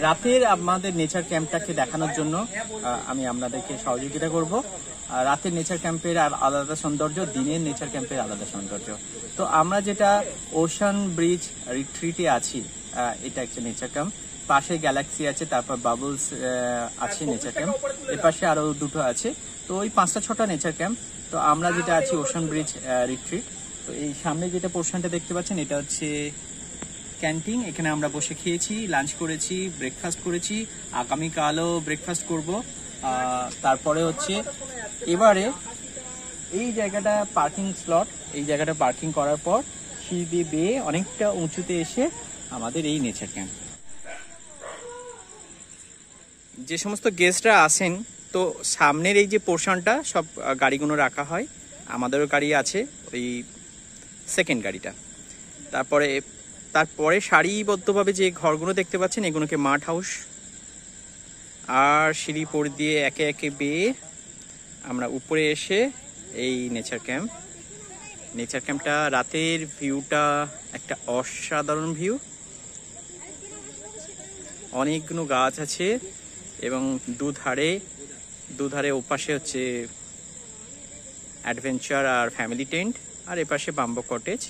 রাতের আমাদের নেচার ক্যাম্পটাকে দেখানোর জন্য আমি আপনাদেরকে সহযোগিতা করব। রাতের নেচার ক্যাম্পের আলাদা সৌন্দর্য, দিনের নেচার ক্যাম্পের আলাদা সৌন্দর্য। তো আমরা যেটা ওশান ব্রিজ রিট্রিটে আছি, এটা একটা নেচার ক্যাম্প। পাশে গ্যালাক্সি আছে, তারপর বাবলস আছে নেচার ক্যাম্প, এর পাশে আরো দুটো আছে। তো ওই 5-6টা নেচার ক্যাম্প। তো আমরা যেটা আছি ওশান ব্রিজ রিট্রিট। তো এই সামনে যেটা পোর্শনটা দেখতে পাচ্ছেন, এটা হচ্ছে ক্যান্টিন। এখানে আমরা বসে খেয়েছি, লাঞ্চ করেছি, ব্রেকফাস্ট করেছি, আগামীকালও ব্রেকফাস্ট করব। তারপরে হচ্ছে এবারে এই জায়গাটা পার্কিং স্লট, এই জায়গাটা পার্কিং করার পর সিঁড়ি বেয়ে অনেকটা উঁচুতে এসে আমাদের এই নেচার ক্যাম্প। যে সমস্ত গেস্টরা আসেন, তো সামনের এই যে পোর্শনটা সব গাড়িগুলো রাখা হয়, আমাদেরও গাড়ি আছে, ওই সেকেন্ড গাড়িটা। তারপরে সারিবদ্ধভাবে যে ঘরগুলো দেখতে পাচ্ছেন, এগুলোকে মাঠ হাউস। আর সিঁড়ি পড়ে দিয়ে একে একে বেয়ে আমরা উপরে এসে এই নেচার ক্যাম্প। নেচার ক্যাম্পটা রাতের ভিউটা একটা অসাধারণ ভিউ। অনেকগুলো গাছ আছে এবং দুধারে ওপাশে হচ্ছে অ্যাডভেঞ্চার আর ফ্যামিলি টেন্ট, আর এপাশে বাম্বো কটেজ।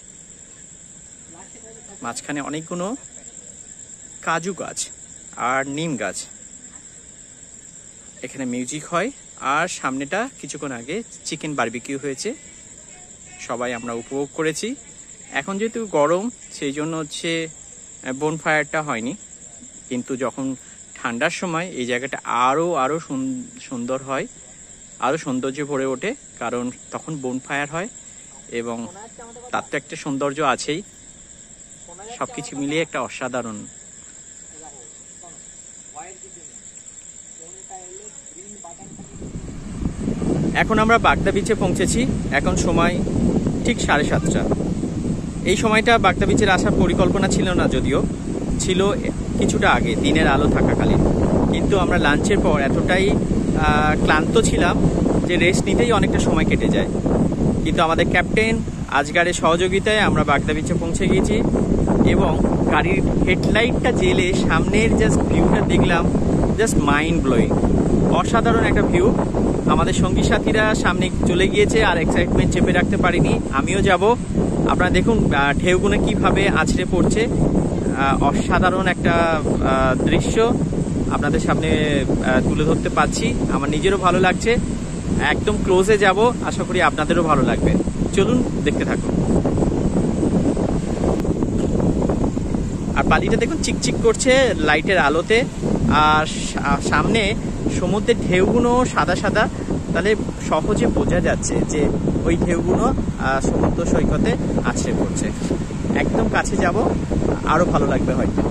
মাঝখানে অনেকগুলো কাজু গাছ আর নিম গাছ। এখানে মিউজিক হয়। আর সামনেটা কিছুক্ষণ আগে চিকেন বারবিকিউ হয়েছে, সবাই আমরা উপভোগ করেছি। এখন যেহেতু গরম, সেই জন্য হচ্ছে বনফায়ারটা হয়নি, কিন্তু যখন ঠান্ডার সময় এই জায়গাটা আরো সুন্দর হয়, আরো সৌন্দর্য ভরে ওঠে, কারণ তখন বনফায়ার হয় এবং তার তো একটা সৌন্দর্য আছেই। সবকিছু মিলিয়ে একটা অসাধারণ। এখন আমরা বাগদা বিচে পৌঁছেছি। এখন সময় ঠিক 7:30। এই সময়টা বাগদা বিচের আসার পরিকল্পনা ছিল না, যদিও ছিল কিছুটা আগে, দিনের আলো থাকাকালীন। কিন্তু আমরা লাঞ্চের পর এতটাই ক্লান্ত ছিলাম যে রেস্ট নিতেই অনেকটা সময় কেটে যায়। কিন্তু আমাদের ক্যাপ্টেন আজগারের সহযোগিতায় আমরা বাগদা বিচে পৌঁছে গিয়েছি এবং গাড়ির হেডলাইটটা জেলে সামনের জাস্ট ভিউটা দেখলাম, জাস্ট মাইন্ড ব্লোয়িং। অসাধারণ একটা ভিউ। আমাদের সঙ্গী সাথীরা সামনে চলে গিয়েছে, আর এক্সাইটমেন্ট চেপে রাখতে পারিনি, আমিও যাব। আপনারা দেখুন ঢেউগুলো কিভাবে আছড়ে পড়ছে। অসাধারণ একটা দৃশ্য আপনাদের সামনে তুলে ধরতে পারছি। আমার নিজেরও ভালো লাগছে। একদম ক্লোজে যাব, আশা করি আপনাদেরও ভালো লাগবে। চলুন দেখতে থাকুন। আর বালিটা দেখুন চিকচিক করছে লাইটের আলোতে, আর সামনে সমুদ্রের ঢেউগুলো সাদা সাদা, তাহলে সহজে বোঝা যাচ্ছে যে ওই ঢেউগুলো সমুদ্র সৈকতে আছড়ে পড়ছে। একদম কাছে যাব, আরো ভালো লাগবে হয়তো।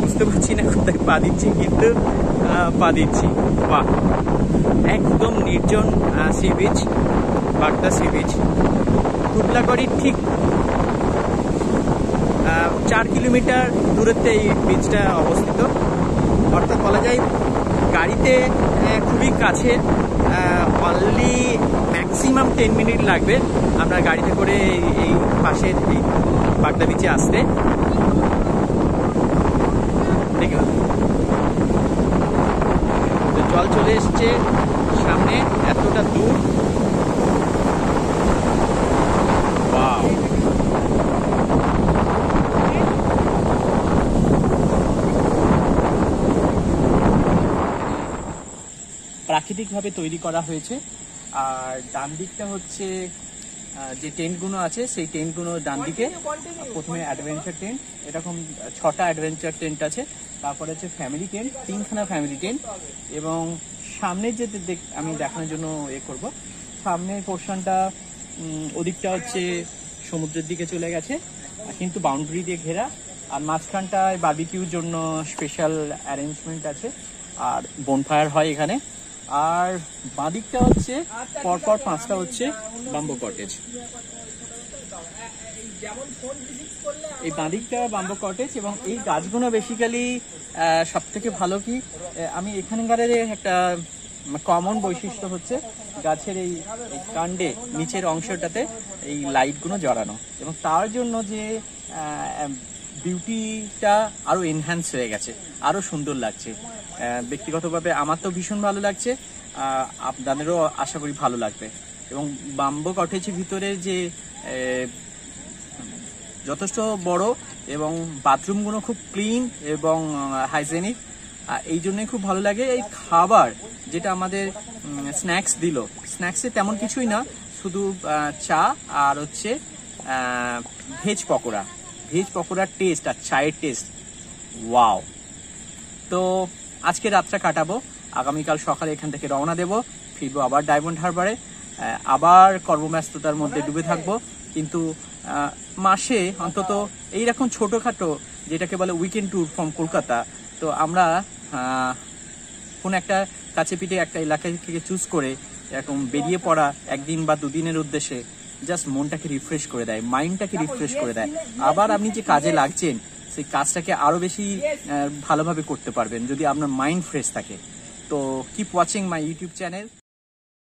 বুঝতে পারছি না কোথায় পা দিচ্ছি, কিন্তু পা দিচ্ছি। বাহ, একদম নির্জন সি বিচ, বাগদা সি বিচ। টুটলাগড়ির ঠিক 4 কিলোমিটার দূরত্বে এই বিচটা অবস্থিত। অর্থাৎ বলা যায় গাড়িতে খুবই কাছে, অনলি ম্যাক্সিমাম 10 মিনিট লাগবে আপনার গাড়িতে করে এই পাশের এই বাগদা বিচে আসতে। দেখুন তো জল চলে এসছে সামনে, এতটা দূর। প্রাকৃতিকভাবে তৈরি করা হয়েছে। আর ডান দিকটা হচ্ছে যে টেন্টগুলো আছে, সেই টেন্টগুলো ডান দিকে। প্রথমে অ্যাডভেঞ্চার টেন্ট, এরকম 6টা অ্যাডভেঞ্চার টেন্ট আছে। তারপরে হচ্ছে ফ্যামিলি টেন্ট, 3খানা ফ্যামিলি টেন্ট। এবং সামনের যে আমি দেখানোর জন্য করব, সামনের পোর্শনটা ওদিকটা হচ্ছে সমুদ্রের দিকে চলে গেছে, কিন্তু বাউন্ডারি দিয়ে ঘেরা। আর মাঝখানটায় বারবিকিউর জন্য স্পেশাল অ্যারেঞ্জমেন্ট আছে, আর বনফায়ার হয় এখানে। আর বাঁদিকটা হচ্ছে পরপর 5টা হচ্ছে বাম্বো কটেজ। এই বাঁদিকটা বাম্বো কটেজ, এবং এই গাছগুলো বেসিক্যালি সব থেকে ভালো কি, আমি এখানকার একটা কমন বৈশিষ্ট্য হচ্ছে গাছের এই কাণ্ডে নিচের অংশটাতে এই লাইটগুলো জড়ানো, এবং তার জন্য যে বিউটিটা আরো এনহ্যান্স হয়ে গেছে, আরো সুন্দর লাগছে। ব্যক্তিগতভাবে আমার তো ভীষণ ভালো লাগছে, আপনাদেরও আশা করি ভালো লাগবে। এবং বাম্বো কটেজের ভিতরে যে যথেষ্ট বড়, এবং বাথরুমগুলো খুব ক্লিন এবং হাইজেনিক, এই জন্যই খুব ভালো লাগে। এই খাবার যেটা আমাদের স্ন্যাক্স দিল, স্ন্যাক্সে তেমন কিছুই না, শুধু চা আর হচ্ছে ভেজ পকোড়া। ভেজ পকোড়ার টেস্ট আর চায়ের টেস্ট, ওয়াও। তো আজকে রাতটা কাটাবো, আগামীকাল সকালে এখান থেকে রওনা দেব, ফিরবো আবার ডায়মন্ড হারবারে, আবার কর্মব্যস্ততার মধ্যে ডুবে থাকবো। কিন্তু মাসে অন্তত এইরকম ছোটোখাটো, যেটাকে বলে উইকেন্ড ট্যুর ফ্রম কলকাতা, তো আমরা কোনো একটা কাছে পিঠে একটা এলাকা থেকে চুজ করে এরকম বেরিয়ে পড়া একদিন বা দুদিনের উদ্দেশ্যে জাস্ট মনটাকে রিফ্রেশ করে দেয়, মাইন্ডটাকে রিফ্রেশ করে দেয়। আবার আপনি যে কাজে লাগছেন সেই কাজটাকে আরও বেশি ভালোভাবে করতে পারবেন যদি আপনার মাইন্ড ফ্রেশ থাকে। তো keep watching my YouTube channel.